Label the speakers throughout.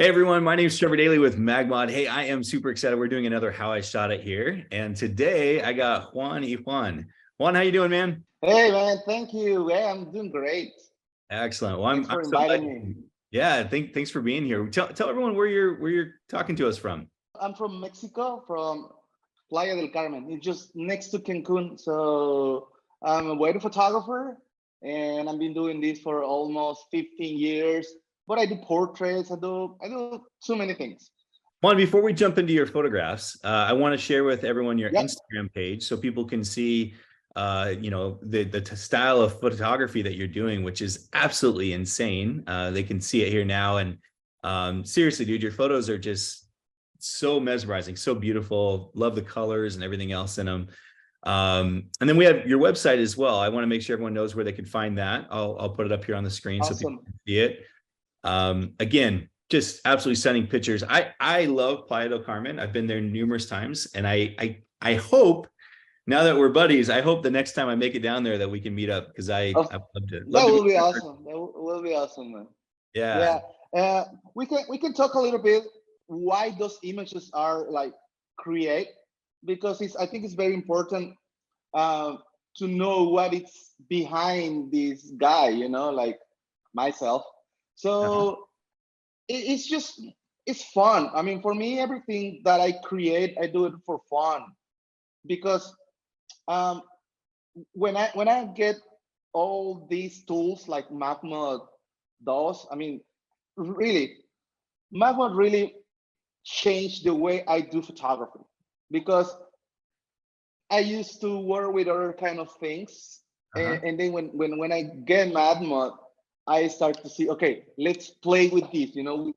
Speaker 1: Hey everyone, my name is Trevor Daly with MagMod. Hey, I am super excited. We're doing another How I Shot It here. And today I got Juan. Juan, how you doing, man?
Speaker 2: Hey man, thank you. Hey, I'm doing great.
Speaker 1: Excellent. Well,
Speaker 2: Thanks
Speaker 1: I'm
Speaker 2: for
Speaker 1: so glad.
Speaker 2: inviting me.
Speaker 1: Yeah, thanks for being here. Tell everyone where you're talking to us from.
Speaker 2: I'm from Mexico, from Playa del Carmen. It's just next to Cancun. So I'm a wedding photographer, and I've been doing this for almost 15 years. But I do portraits. I do so many things.
Speaker 1: Juan, before we jump into your photographs, I want to share with everyone your
Speaker 2: Yep.
Speaker 1: Instagram page so people can see the style of photography that you're doing, which is absolutely insane. They can see it here now. And seriously, dude, your photos are just so mesmerizing, so beautiful. Love the colors and everything else in them. And then we have your website as well. I want to make sure everyone knows where they can find that. I'll put it up here on the screen so people
Speaker 2: Awesome.
Speaker 1: can see it. Again, just absolutely stunning pictures. I love Playa del Carmen. I've been there numerous times, and I hope now that we're buddies, I hope the next time I make it down there that we can meet up because
Speaker 2: Of,
Speaker 1: I love
Speaker 2: that
Speaker 1: to
Speaker 2: will
Speaker 1: meet
Speaker 2: be
Speaker 1: you.
Speaker 2: awesome. That will be awesome, man.
Speaker 1: Yeah.
Speaker 2: Yeah. Uh, we can talk a little bit why those images are like create, because I think it's very important uh, to know what it's behind this guy, like myself.
Speaker 1: Uh-huh.
Speaker 2: So it's just it's fun. I mean, for me, everything that I create, I do it for fun because um, when I get all these tools like MagMod does, I mean, really, MagMod really changed the way I do photography because I used to work with other kind of things,
Speaker 1: Uh-huh.
Speaker 2: and then when I get mad mode, I start to see, okay, let's play with this,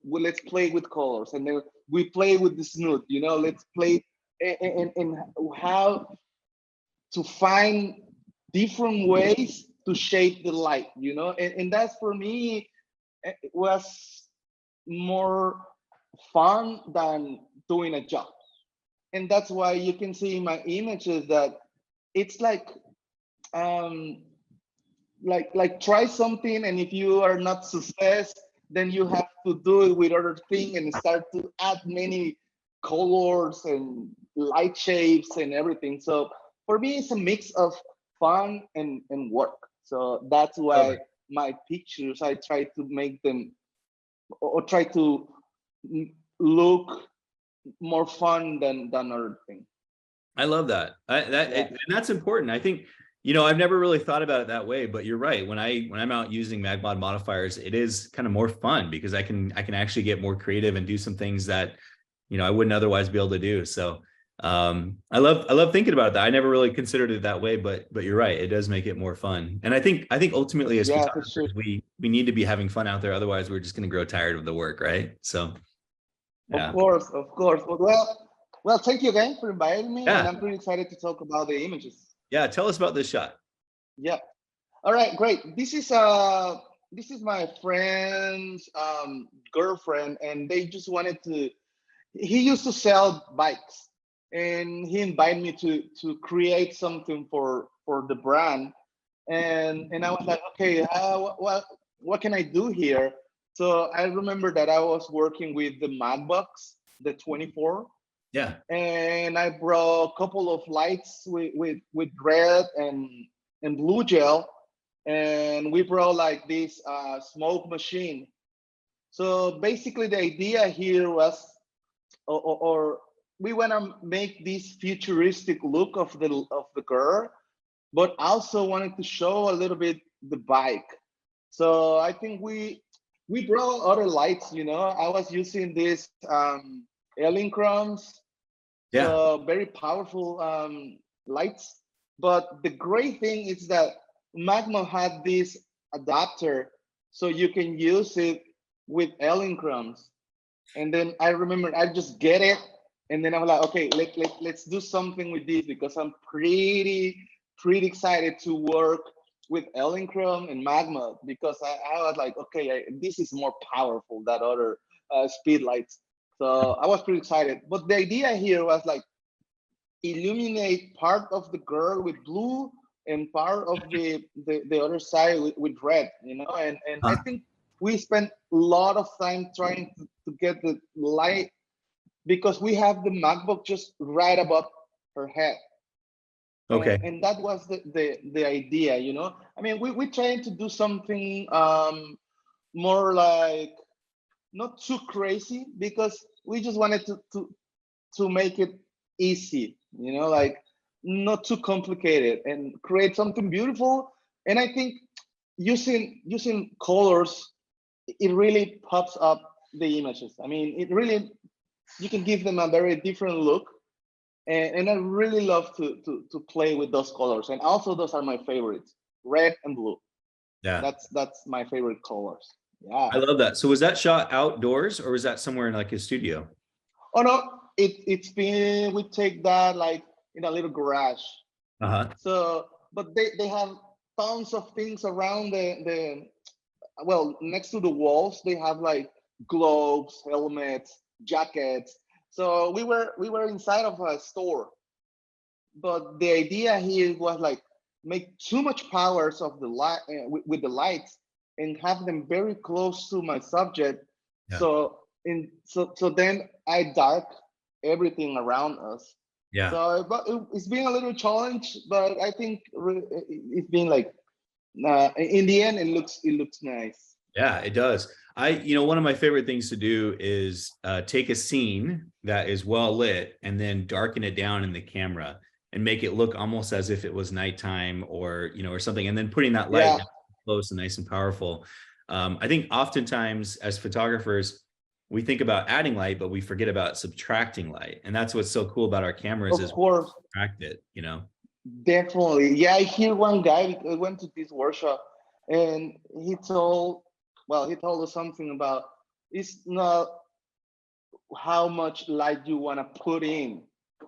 Speaker 2: let's play with colors, and then we play with the snoot, let's play and how to find different ways to shape the light, and that's for me it was more fun than doing a job. And that's why you can see in my images that it's um like try something, and if you are not success, then you have to do it with other thing and start to add many colors and light shapes and everything. So for me it's a mix of fun and work. So that's
Speaker 1: Love
Speaker 2: why
Speaker 1: it.
Speaker 2: my pictures I try to make them or try to look more fun than other thing.
Speaker 1: I love that.
Speaker 2: Yeah.
Speaker 1: And that's important. I think, I've never really thought about it that way, but you're right. When I'm out using MagMod modifiers, it is kind of more fun because I can actually get more creative and do some things that, I wouldn't otherwise be able to do. So I love thinking about that. I never really considered it that way, but you're right. It does make it more fun. And I think ultimately as
Speaker 2: Yeah, for sure.
Speaker 1: photographers, we need to be having fun out there. Otherwise, we're just going to grow tired of the work, right? So
Speaker 2: Of
Speaker 1: yeah.
Speaker 2: course, of course. Well, thank you again for inviting me, and
Speaker 1: Yeah.
Speaker 2: I'm pretty excited to talk about the images.
Speaker 1: Yeah. Tell us about this shot.
Speaker 2: Yeah. All right, great. This is my friend's girlfriend, and they just wanted to. He used to sell bikes, and he invited me to create something for the brand, and I was like, okay, what can I do here? So I remember that I was working with the MagBox, the 24,
Speaker 1: Yeah.
Speaker 2: and I brought a couple of lights with red and blue gel, and we brought like this smoke machine. So basically, the idea here was, or we want to make this futuristic look of the girl, but also wanted to show a little bit the bike. So I think we brought other lights. I was using this Chromes,
Speaker 1: Yeah.
Speaker 2: so very powerful lights. But the great thing is that Magma had this adapter, so you can use it with Chromes. And then I remember I just get it, and then I'm like, okay, let's do something with this because I'm pretty excited to work with Chrome and Magma because I was like, okay, this is more powerful than other speed lights. So I was pretty excited. But the idea here was like illuminate part of the girl with blue and part of the other side with red, and I
Speaker 1: Huh.
Speaker 2: think we spent a lot of time trying to get the light, because we have the MacBook just right above her head.
Speaker 1: Okay.
Speaker 2: And that was the idea, you know. I mean, we trying to do something more like not too crazy, because we just wanted to make it easy, you know, like not too complicated, and create something beautiful. And I think using colors, it really pops up the images. I mean, it really, you can give them a very different look. And I really love to play with those colors. And also those are my favorites, red and blue.
Speaker 1: Yeah.
Speaker 2: That's my favorite colors. Yeah.
Speaker 1: I love that. So was that shot outdoors or was that somewhere in like a studio?
Speaker 2: Oh no, it's been, we take that like in a little garage.
Speaker 1: Uh-huh.
Speaker 2: So, but they have tons of things around the well, next to the walls, they have like gloves, helmets, jackets. So we were inside of a store, but the idea here was like make too much powers of the light with the lights, and have them very close to my subject.
Speaker 1: Yeah.
Speaker 2: So then I dark everything around us.
Speaker 1: Yeah.
Speaker 2: So but it's been a little challenge, but I think it's been like in the end it looks nice.
Speaker 1: Yeah, it does. One of my favorite things to do is take a scene that is well lit and then darken it down in the camera and make it look almost as if it was nighttime or something. And then putting that light
Speaker 2: Yeah.
Speaker 1: close and nice and powerful. I think oftentimes as photographers, we think about adding light, but we forget about subtracting light. And that's what's so cool about our cameras
Speaker 2: Of
Speaker 1: is
Speaker 2: course.
Speaker 1: subtract it.
Speaker 2: Definitely. Yeah, I hear one guy went to this workshop, and he told us something about, it's not how much light you want to put in,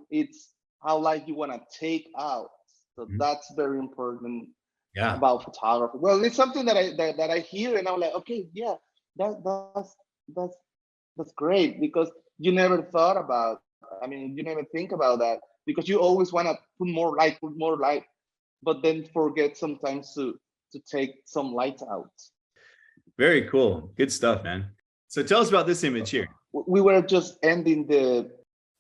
Speaker 2: it's how light you want to take out. So
Speaker 1: Mhm.
Speaker 2: that's very important
Speaker 1: Yeah.
Speaker 2: about photography. Well, it's something that I hear, and I'm like, okay, yeah, that's that's great, because you never thought about. I mean, you never think about that, because you always want to put more light, but then forget sometimes to take some light out.
Speaker 1: Very cool. Good stuff, man. So tell us about this image here.
Speaker 2: We were just ending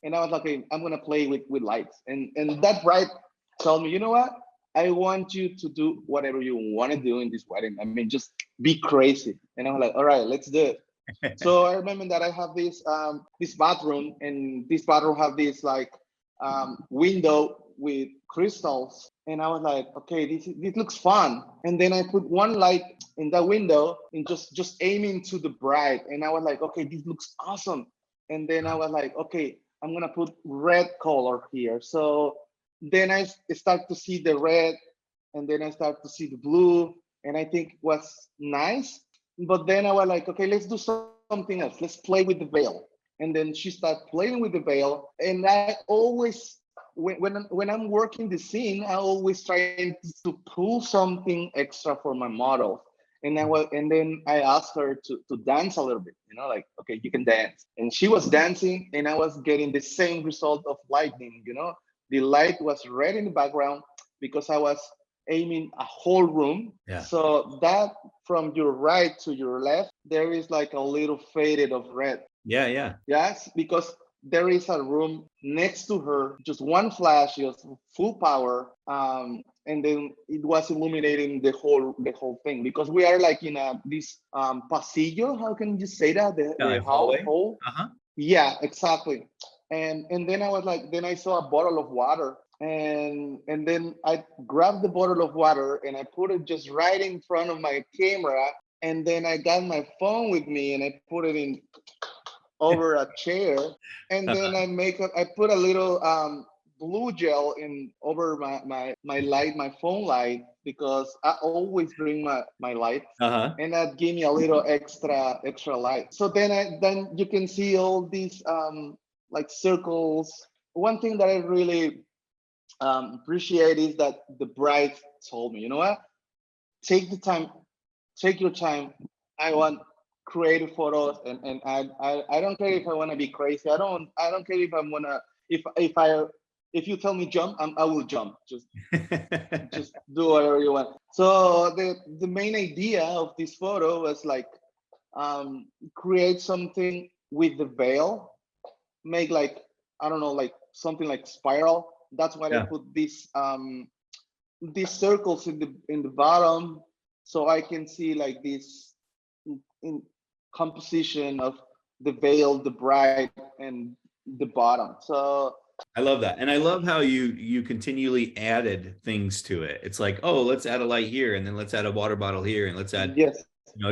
Speaker 2: and I was like, okay, I'm gonna play with lights, and that bright told me, you know what? I want you to do whatever you want to do in this wedding. I mean, just be crazy. And I was like, all right, let's do it. So I remember that I have this bathroom, and this bathroom have this like window with crystals, and I was like, okay, this looks fun. And then I put one light in that window and just aiming to the bride, and I was like, okay, this looks awesome. And then I was like, okay, I'm gonna put red color here. So then I start to see the red, and then I start to see the blue, and I think it was nice. But then I was like, okay, let's do something else. Let's play with the veil. And then she started playing with the veil. And I always, when I'm working the scene, I always trying to pull something extra for my model. And then I asked her to dance a little bit, like, okay, you can dance. And she was dancing, and I was getting the same result of lightning. The light was red in the background because I was aiming a whole room.
Speaker 1: Yeah.
Speaker 2: So that from your right to your left, there is like a little faded of red.
Speaker 1: Yeah.
Speaker 2: Yes, because there is a room next to her, just one flash, just full power, and then it was illuminating the whole thing, because we are like in this pasillo. How can you say that? The
Speaker 1: Like hallway.
Speaker 2: hall.
Speaker 1: Uh-huh.
Speaker 2: Yeah, exactly. And then I was like, then I saw a bottle of water, and then I grabbed the bottle of water and I put it just right in front of my camera, and then I got my phone with me and I put it in over a chair, and then I put a little blue gel in over my light, my phone light, because I always bring my light,
Speaker 1: Uh-huh.
Speaker 2: and that gave me a little extra light. So then you can see all these like circles. One thing that I really appreciate is that the bride told me, you know what? Take the time, take your time. I want creative photos, and I don't care if I want to be crazy. I don't care if I'm gonna if you tell me jump, I will jump. Just do whatever you want. So the main idea of this photo was like create something with the veil, make like, I don't know, like something like spiral. That's why I
Speaker 1: Yeah,
Speaker 2: put these circles in the bottom, so I can see like this in composition of the veil, the bright, and the bottom. So
Speaker 1: I love that. And I love how you continually added things to it. It's like, oh, let's add a light here, and then let's add a water bottle here, and let's add,
Speaker 2: yes,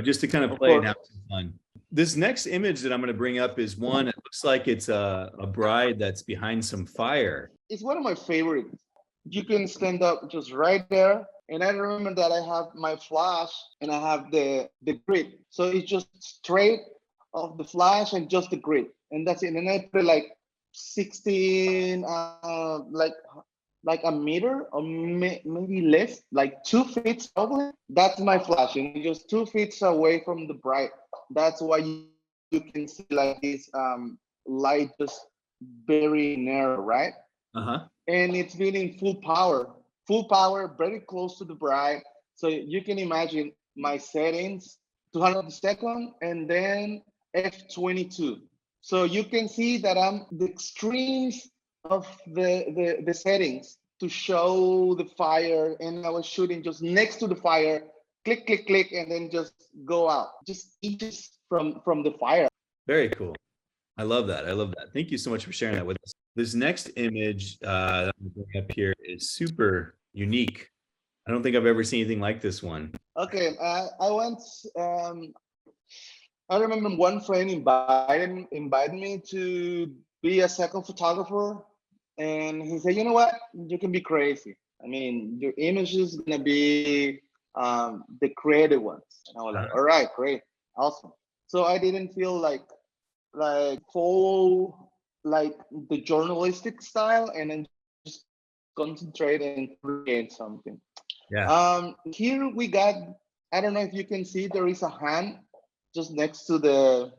Speaker 1: just to kind of
Speaker 2: of
Speaker 1: play and
Speaker 2: course.
Speaker 1: have some fun. This next image that I'm going to bring up is one, it looks like it's a bride that's behind some fire.
Speaker 2: It's one of my favorites. You can stand up just right there. And I remember that I have my flash and I have the grid. So it's just straight of the flash and just the grid. And that's it. And I put like 16, like a meter or maybe less, like 2 feet probably. That's my flash, and just 2 feet away from the bright. That's why you can see like this light just very narrow, right?
Speaker 1: Uh-huh.
Speaker 2: And it's been in full power, very close to the bright. So you can imagine my settings, 200 second, and then f22. So you can see that I'm the extremes of the settings to show the fire, and I was shooting just next to the fire, click, click, click, and then just go out, just inches from the fire.
Speaker 1: Very cool. I love that. I love that. Thank you so much for sharing that with us. This next image that I'm going to bring up here is super unique. I don't think I've ever seen anything like this one.
Speaker 2: Okay, I went. I remember one friend invited me to be a second photographer, and he said, "You know what? You can be crazy. I mean, your image is gonna be the creative ones." And I was like, "All right, great, awesome." So I didn't feel like full like the journalistic style, and then just concentrate and create something.
Speaker 1: Yeah.
Speaker 2: Here we got. I don't know if you can see there is a hand just next to the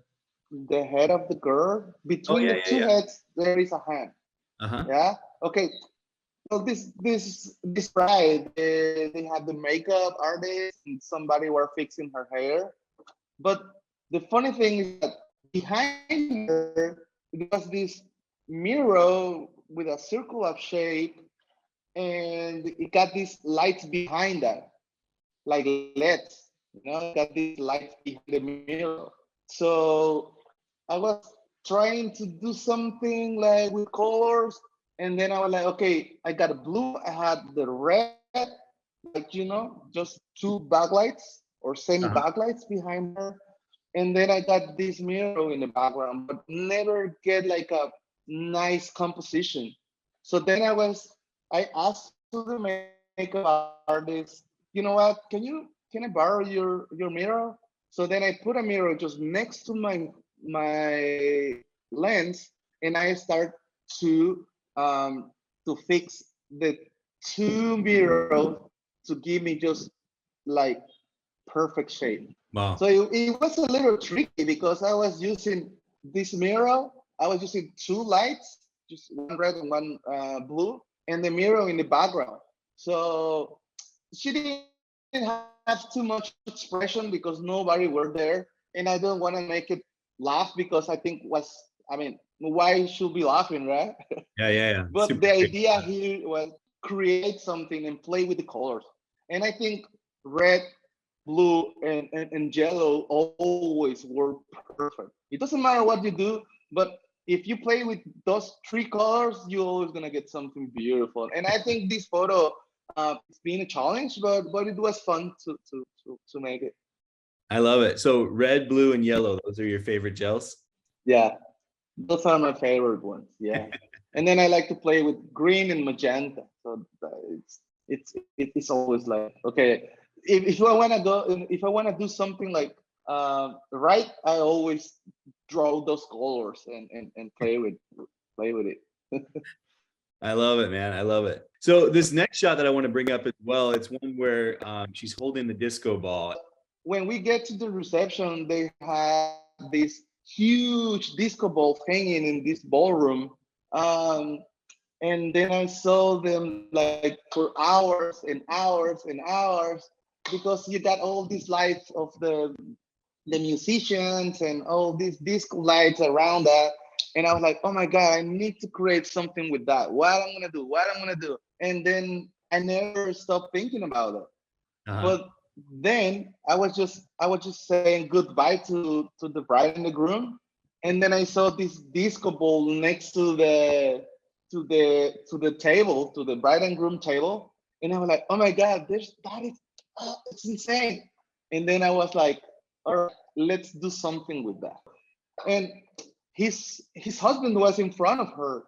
Speaker 2: head of the girl.
Speaker 1: Oh,
Speaker 2: Between
Speaker 1: yeah,
Speaker 2: the
Speaker 1: yeah,
Speaker 2: two
Speaker 1: yeah.
Speaker 2: heads, there is a hand.
Speaker 1: Uh-huh.
Speaker 2: Yeah. Okay. So this bride, they had the makeup artist and somebody were fixing her hair. But the funny thing is that behind her there was this mirror with a circular shape, and it got these lights behind that, like LEDs. Got these lights behind the mirror. So I was trying to do something like with colors, and then I was like, okay, I got a blue, I had the red, like just two backlights or semi
Speaker 1: Uh-huh.
Speaker 2: backlights behind her, and then I got this mirror in the background, but never get like a nice composition. So then I asked to the makeup artist, you know what, can I borrow your mirror? So then I put a mirror just next to my lens, and I start to to fix the two mirrors to give me just like perfect shape.
Speaker 1: Wow.
Speaker 2: So it was a little tricky because I was using this mirror. I was using two lights, just one red and one blue, and the mirror in the background. So she didn't have too much expression because nobody were there, and I don't want to make it laugh because I think I mean, why should be laughing, right?
Speaker 1: Yeah, yeah, yeah.
Speaker 2: But
Speaker 1: Super
Speaker 2: the
Speaker 1: great.
Speaker 2: idea here was create something and play with the colors. And I think red, blue, and yellow always work perfect. It doesn't matter what you do, but if you play with those three colors, you're always gonna get something beautiful. And I think this photo, it's been a challenge, but it was fun to make it.
Speaker 1: I love it. So red, blue, and yellow, those are your favorite gels?
Speaker 2: Yeah, those are my favorite ones. Yeah, and then I like to play with green and magenta. So it's always like, okay, if I want to go, if I want to do something like right, I always draw those colors and play with it.
Speaker 1: I love it, man. I love it. So this next shot that I want to bring up as well, it's one where she's holding the disco ball.
Speaker 2: When we get to the reception, they have this huge disco balls hanging in this ballroom. Um, and then I saw them like for hours and hours and hours because you got all these lights of the musicians and all these disco lights around that. And I was like, oh my God, I need to create something with that. What I'm gonna do, what I'm gonna do. And then I never stopped thinking about it.
Speaker 1: Uh-huh.
Speaker 2: But then I was just saying goodbye to the bride and the groom. And then I saw this disco ball next to the table, to the bride and groom table. And I was like, oh my God, it's insane. And then I was like, all right, let's do something with that. And his husband was in front of her,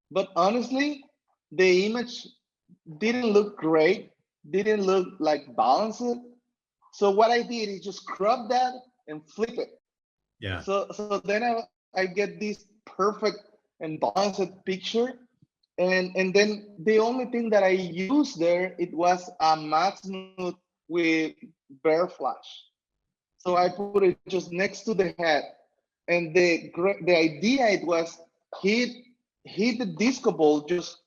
Speaker 2: but honestly, the image didn't look great, didn't look like balanced. So what I did is just crop that and flip it.
Speaker 1: Yeah.
Speaker 2: So then I get this perfect and balanced picture. And then the only thing that I used there, it was a MagSnoot with bare flash. So I put it just next to the head. And the idea it was hit hit the disco ball just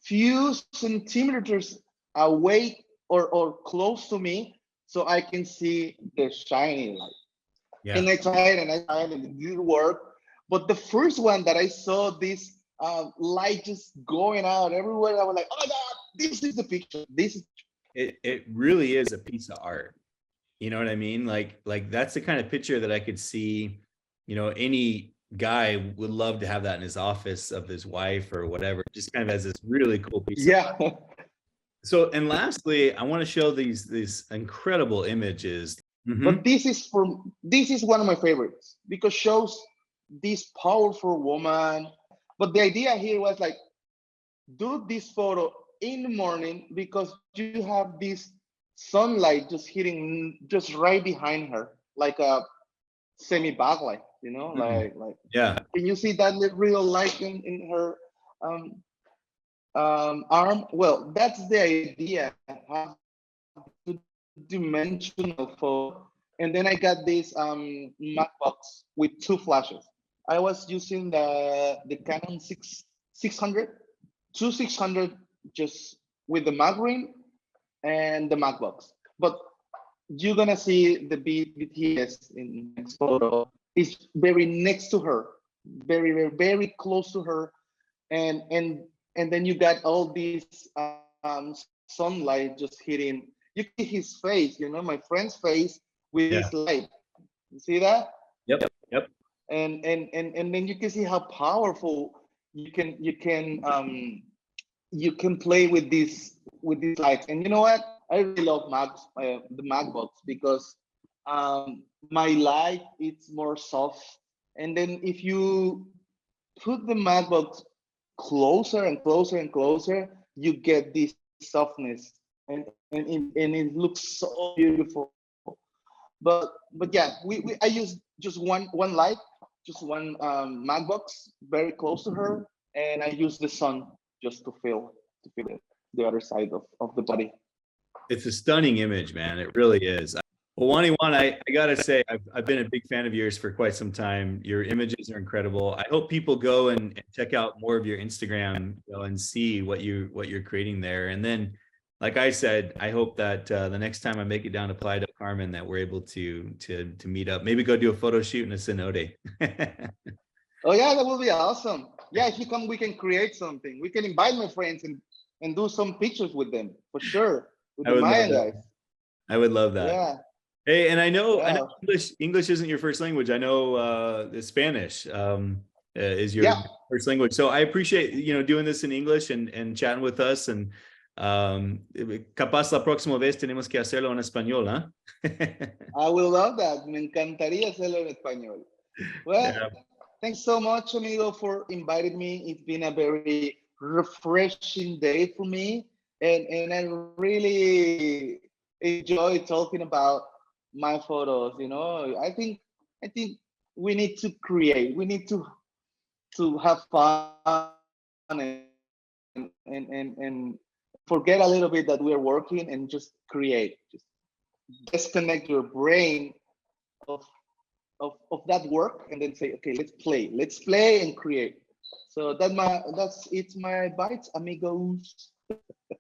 Speaker 2: few centimeters away or close to me, so I can see the shiny light.
Speaker 1: Yeah.
Speaker 2: And I tried and I tried and it didn't work. But the first one that I saw this light just going out everywhere, I was like, oh my God, this is the picture. This is
Speaker 1: It really is a piece of art. You know what I mean? Like that's the kind of picture that I could see, any guy would love to have that in his office of his wife or whatever, just kind of as this really cool piece.
Speaker 2: yeah.
Speaker 1: So, and lastly, I want to show these incredible images.
Speaker 2: But this is one of my favorites because shows this powerful woman. But the idea here was like, do this photo in the morning because you have this sunlight just hitting just right behind her, like a semi backlight, like
Speaker 1: Yeah.
Speaker 2: can you see that real light in her um, arm? Well, that's the idea. Have two-dimensional photo. And then I got this MagBox with two flashes. I was using the Canon 600, two 600 just with the MagGrid and the MagBox. But you're gonna see the BTS in next photo. It's very next to her, very, very, very close to her. And then you got all these sunlight just hitting. You see his face, my friend's face with
Speaker 1: Yeah.
Speaker 2: this light. You see that?
Speaker 1: Yep. Yep.
Speaker 2: And then you can see how powerful you can play with these lights. And you know what? I really love the MagBox because my light it's more soft. And then if you put the MagBox closer and closer and closer, you get this softness, and it looks so beautiful. But yeah, I use just one light, just one MagBox very close to her, and I use the sun just to feel the other side of the body.
Speaker 1: It's a stunning image, man. It really is. Well, Juan, I gotta say, I've been a big fan of yours for quite some time. Your images are incredible. I hope people go and check out more of your Instagram, and see what you're creating there. And then, like I said, I hope that the next time I make it down to Playa del Carmen, that we're able to meet up. Maybe go do a photo shoot in a cenote.
Speaker 2: Oh yeah, that will be awesome. Yeah, if you come, we can create something. We can invite my friends and do some pictures with them for sure. With
Speaker 1: I
Speaker 2: the
Speaker 1: would love
Speaker 2: Mayan
Speaker 1: that.
Speaker 2: guys.
Speaker 1: I would love that.
Speaker 2: Yeah.
Speaker 1: Hey, and I know
Speaker 2: Yeah.
Speaker 1: English isn't your first language. I know the Spanish is your
Speaker 2: Yeah.
Speaker 1: first language. So I appreciate doing this in English and chatting with us. And capaz la próxima vez tenemos que hacerlo en español, ¿ah?
Speaker 2: I will love that. Me encantaría hacerlo en español. Well,
Speaker 1: Yeah.
Speaker 2: thanks so much, amigo, for inviting me. It's been a very refreshing day for me, and I really enjoy talking about my photos. I think we need to create. We need to have fun and forget a little bit that we're working and just create. Just disconnect your brain of of that work and then say, okay, let's play and create. So it's my advice, amigos.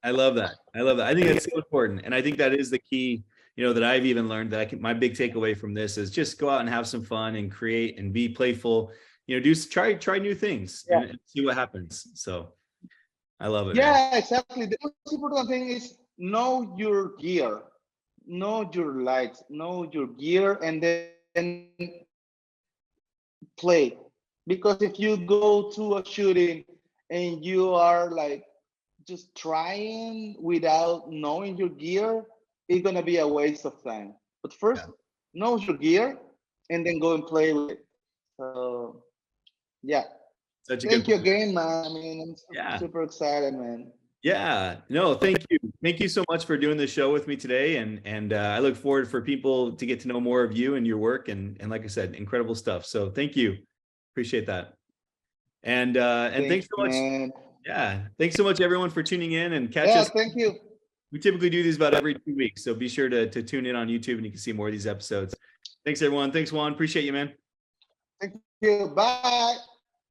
Speaker 1: I love that. I think that's so important. And I think that is the key. that I've even learned that my big takeaway from this is just go out and have some fun and create and be playful, try new things and see what happens. So I love it, man.
Speaker 2: Yeah, exactly. The most important thing is know your gear, know your lights, know your gear, and then play. Because if you go to a shooting and you are like just trying without knowing your gear, it's gonna be a waste of time. But first, know your gear and then go and play with it. So yeah.
Speaker 1: Such a good
Speaker 2: Thank you
Speaker 1: point.
Speaker 2: again, man. I mean, I'm
Speaker 1: Yeah.
Speaker 2: super excited, man.
Speaker 1: Yeah, no, thank you. Thank you so much for doing the show with me today. And I look forward for people to get to know more of you and your work. And like I said, incredible stuff. So thank you. Appreciate that. And thanks
Speaker 2: Thank
Speaker 1: so
Speaker 2: you,
Speaker 1: much.
Speaker 2: man.
Speaker 1: Yeah. Thanks so much everyone for tuning in and catch
Speaker 2: Yeah,
Speaker 1: us.
Speaker 2: thank you.
Speaker 1: We typically do these about every 2 weeks. So be sure to tune in on YouTube and you can see more of these episodes. Thanks everyone. Thanks Juan. Appreciate you, man.
Speaker 2: Thank you. Bye.